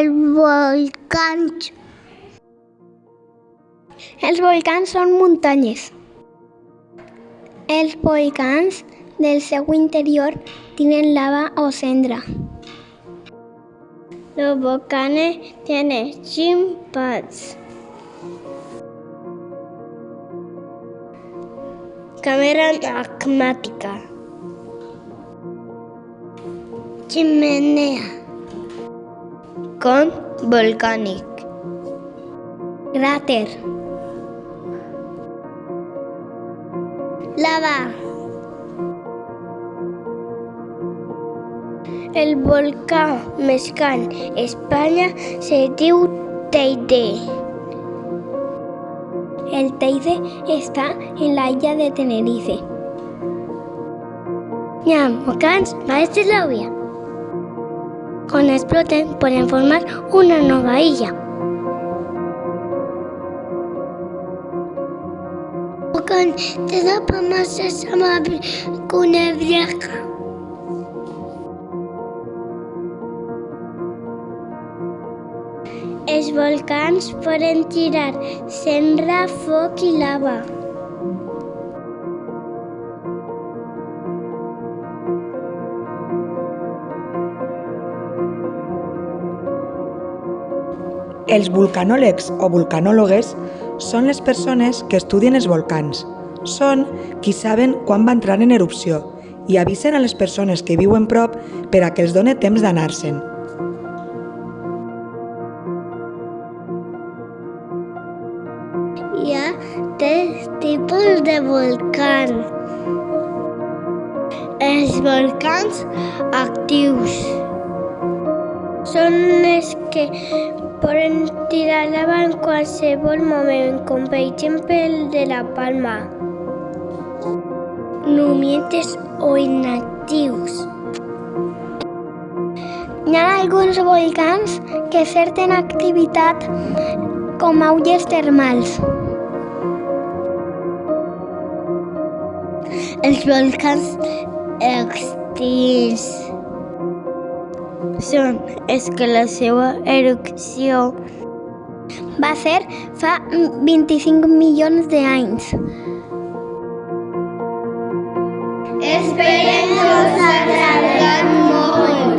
els volcans? Els volcans són muntanyes. Els volcans del seu interior tienen lava o cendra. Los volcanes tienen chispas. Cámara magmática. Chimenea. Con volcánic. Cràter. Lava. El volcán més gran d'Espanya se diu Teide. El Teide està en la isla de Tenerife. Hi ha volcans baix de l'àrea. Quan exploten poden formar una nova illa. Volcán de la Palma se llama Cunebrega. Els volcans poden tirar cendra, foc i lava. Els vulcanòlegs o vulcanòlogues són les persones que estudien els volcans. Són qui saben quan va entrar en erupció i avisen a les persones que viuen prop per a que els doni temps d'anar-se'n. Hi ha tres tipus de volcans. Els volcans actius són els que poden tirar lava en qualsevol moment, com per exemple el de la Palma. Dormientes o inactius. Hi ha alguns volcans que certen activitat com aigües termals. Els volcans extints són els que la seva erupció Va ser fa 25 milions d'anys. Esperem que us hagi agradat molt.